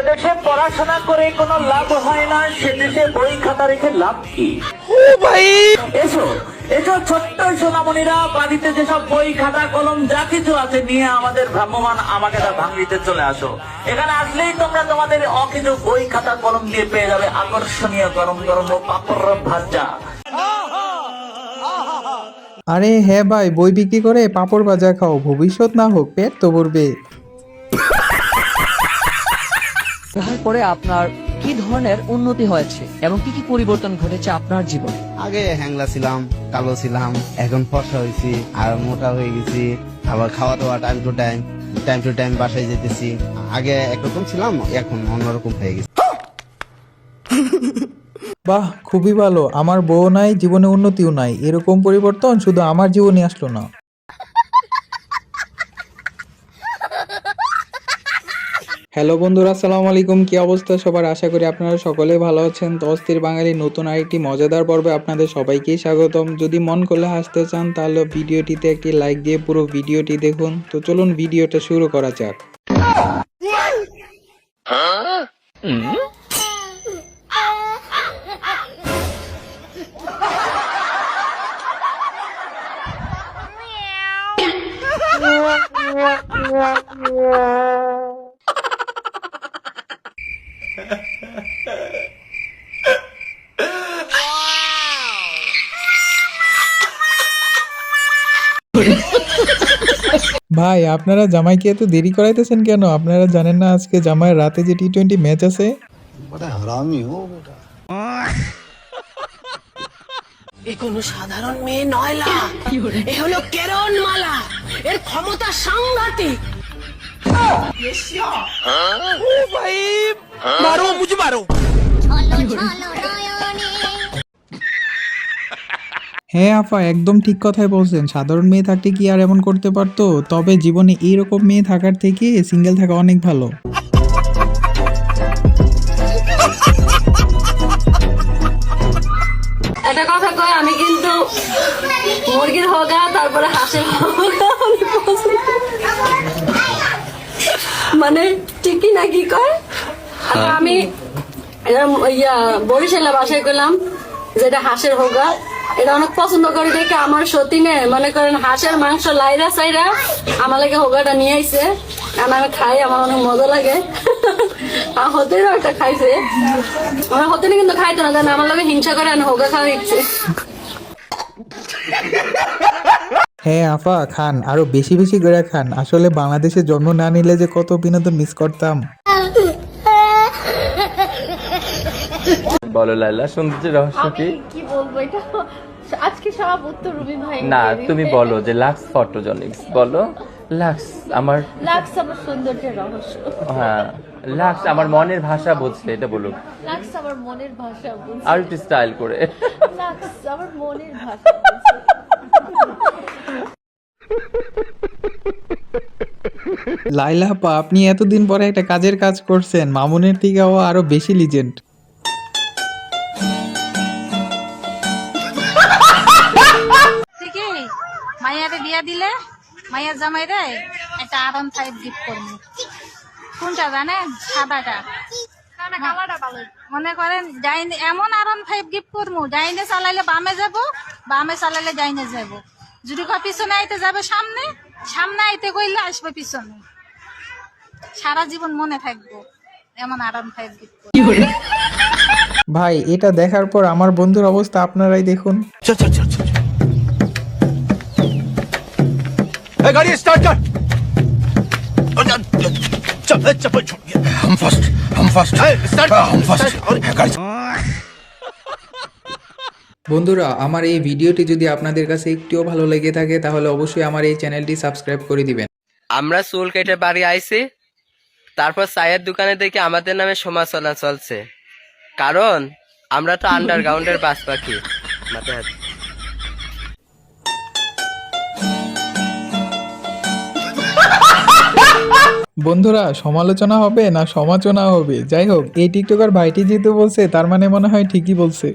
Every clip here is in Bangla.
দেশে পড়াশোনা করে কোনো লাভ হয় না, সে দেশে বই খাতা রেখে লাভ কি? ও ভাই, এসো এসো ছোট্ট সোনামণিরা, বাড়িতে যেসব বই খাতা কলম যা কিছু আছে নিয়ে আমাদের ভ্রাম্যমান আমাকে ভাঙড়িতে চলে আসো। এখানে আসলেই তোমরা তোমাদের অকিছু বই খাতা কলম দিয়ে পেয়ে যাবে আকর্ষণীয় গরম গরম পাপড় ভাজা। আরে হ্যাঁ ভাই, বই বিক্রি করে পাঁপড় ভাজা খাও, ভবিষ্যৎ না হোক পেট তো ভরবে। করে আপনার কি ধরনের উন্নতি হয়েছে এবং কি কি পরিবর্তন ঘটেছে আপনার জীবনে? আগে হ্যাংলা ছিলাম, কালো ছিলাম, এখন ফর্সা হয়েছি আর মোটা হয়ে গেছি। আবার খাওয়া দাওয়া টাইম টু টাইম বাসায় যেতেছি। আগে একরকম ছিলাম, এখন অন্যরকম হয়ে গেছি। বাহ, খুবই ভালো। আমার বউ নাই, জীবনে উন্নতিও নাই, এরকম পরিবর্তন শুধু আমার জীবনে আসলো না। হ্যালো বন্ধুরা, আসসালামু আলাইকুম। কি অবস্থা সবার? আশা করি আপনারা সকলে ভালো আছেন। তো অস্থির বাঙালি নতুন আরেকটি মজাদার পর্বে আপনাদের সবাইকেই স্বাগতম। যদি মন খুলে হাসতে চান তাহলে ভিডিওটিতে একটি লাইক দিয়ে পুরো ভিডিওটি দেখুন। তো চলুন ভিডিওটা শুরু করা যাক। ভাই, আপনারা জামাইকে এত দেরি করাইতেছেন কেন? আপনারা জানেন না আজকে জামাইয়ের রাতে যে টি-20 ম্যাচ আছে? এ কোনো সাধারণ মেয়ে নয়লা, এ হলো কেরন মালা, এর ক্ষমতা সাংঘাতিক। মারো মুঝে মারো। হ্যাঁ আপা, একদম ঠিক কথাই বলছেন। সাধারণ মেয়ে থাকতে কি আর এমন করতে পারতো? তবে জীবনে এইরকম মেয়ে থাকার থেকে সিঙ্গেল থাকা অনেক ভালো। একটা কথা কয়, আমি কিন্তু মুরগির হোগা তারপরে হাঁসের হোগা মানে ঠিকই না কি কয়। আমি বরিশালে বাসায় করলাম যেটা হাঁসের হোগা, এটা অনেক পছন্দ করি দেখে আমার সতীনে মনে করেন হাঁসের মাংস লাইরা চাইরা আমার লাগে হোগাটা নিয়ে আইছে। আমি খাই, আমার অনেক মজা লাগে। আর হতেও একটা খাইছে, আমার হতে কিন্তু খাইতো না, জানি আমার লাগে হিংসা করে আমি হোগা খাওয়া দিচ্ছে। হ্যাঁ আপা, খান, আরো বেশি বেশি করে খান। আসলে বাংলাদেশে জন্ম না নিলে যে কত বিনোদন মিস করতাম। বলো লাইলা, সৌন্দর্যের রহস্য কি? কি বলবো, এটা আজকে সব উত্তর রুমি ভাই। না, তুমি বলো যে লাক্স ফটোজেনিক্স বলো। লাক্স আমার সৌন্দর্যের রহস্য। হ্যাঁ, লাক্স আমার মনের ভাষা বুঝলে, এটা বলো। লাক্স আমার মনের ভাষা বুঝছে। আর একটু স্টাইল করে। লাক্স আমার মনের ভাষা বুঝছে। লাইলা আপা, আপনি এতদিন পরে একটা কাজের কাজ করছেন। মামুনের থেকেও আরো বেশি লিজেন্ড। মাইয়ারে বিয়া দিলে মাইয়ার জামাইরে একটা R15 গিফট করবো। কোনটা জানেন? সাদাটা। মনে করেন যাইনে এমন R15 গিফট করবো, যাইনে চালাইলে বামে যাব, বামে চালাইলে যাইনে যাব। যদি পিছনে আইতে যাবে সামনে, সামনে আইতে কইলে আসবে পিছনে। সারা জীবন মনে থাকবো এমন R15 গিফট করবো। ভাই, এটা দেখার পর আমার বন্ধুর অবস্থা আপনারাই দেখুন। गाड़ी स्टार्ट कर। हम फर्स्ट বন্ধুরা, আমার এই ভিডিওটি যদি আপনাদের কাছে একটুও ভালো লেগে থাকে তাহলে অবশ্যই আমার এই চ্যানেলটি সাবস্ক্রাইব করে দিবেন। আমরা চুল কেটে বাড়ি আইছি, তারপর চায়ের দোকানে দেখি আমাদের নামে সমালোচনা চলছে, কারণ আমরা তো আন্ডারগ্রাউন্ডের বাস পাখি। মাথায় হাত। বন্ধুরা, সমালোচনা হবে না সমালোচনা হবে? যাই হোক, এই টিকটকার ভাইটি যেহেতু বলছে তার মানে মনে হয় ঠিকই বলছে।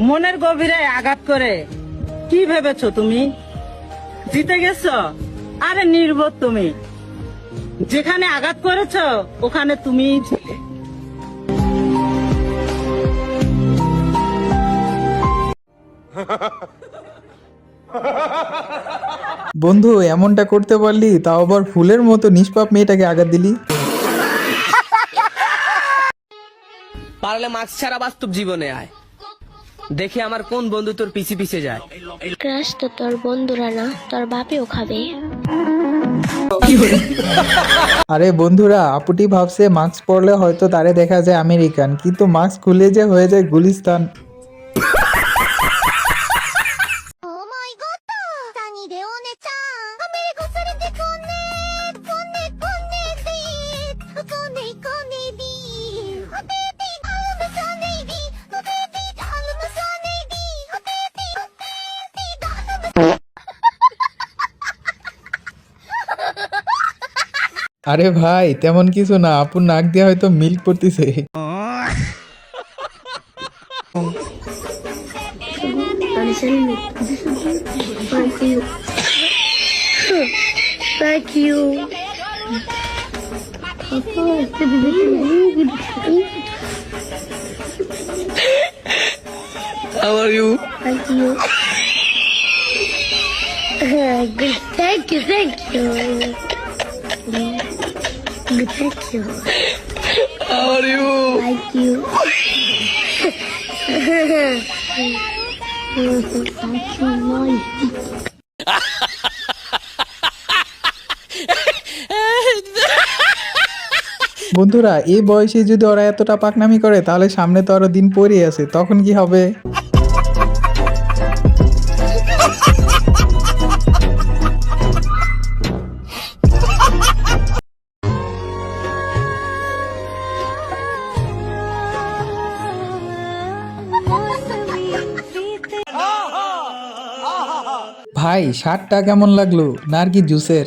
মনের গভীরে আঘাত করে কি ভেবেছো তুমি জিতে গেছো? আরে নির্বোধ তুমি, যেখানে আঘাত করেছো ওখানে তুমিই ছিলে। বন্ধু এমনটা করতে পারলি, তাও আবার ফুলের মতো নিষ্পাপ মেয়েটাকে আঘাত দিলি। পারলে মাস্ক ছাড়া বাস্তব জীবনে আয়, দেখি আমার কোন বন্ধু তোর পিছে পিছে যায়। ক্রাশ তো তোর বন্ধুরা না, তোর বাপেও খাবে। আরে বন্ধুরা, আপুটি ভাবছে মাস্ক পরলে হয়তো তারে দেখা যায় আমেরিকান, কিন্তু মাস্ক খুলে যে হয়ে যায় গুলিস্তান। আরে ভাই তেমন কিছু না, আপুর নাক দিয়ে হয়তো মিল্ক পড়তেছে। Thank you. How are you? Thank you. Good. Thank you. Thank you. Good. Thank you. How are you? Thank you. Thank you, Molly. বন্ধুরা এই বয়সে যদি ওরা এতটা পাকনামি করে তাহলে সামনে তো আরো দিন পরে আছে, তখন কি হবে? ভাই শার্টটা কেমন লাগলো? নার্গি জুসের।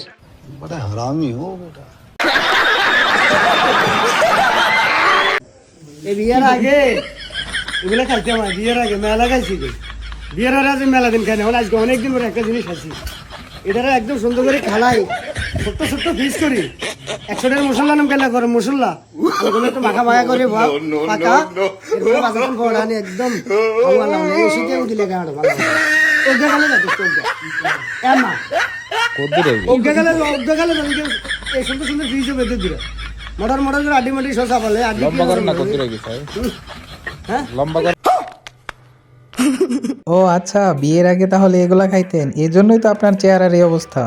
বিয়ের আগে এগুলো খাইতে আমার বিয়ের আগে মেলা খাইছি। বিয়ের আগে মেলা দিন খাই না, আজকে অনেকদিন পরে একটা জিনিস খাইছি। এটারে একদম সুন্দর করে খালাই, ছোট্ট ছোট্ট পিস করি। 100 টাকার মশলা নাম কেলা করে মশলা ওগুলো একটু মাখা মাখা করে পাকা বাজার পড়া আনি একদম এই শীতে উঠিলে গাড় ভালো ওগা গেলে না তো এমা ওগা গেলে এই সুন্দর সুন্দর পিস বেঁধে দিলে মোটর মোটর করে আড্ডি মাটি শসা বলে আড্ডি লম্বা করে না কত রেগে হ্যাঁ লম্বা করে। ও আচ্ছা, বিয়ের আগে তাহলে এগুলা খাইতেন, এজন্যই তো আপনার চেহারার এই অবস্থা।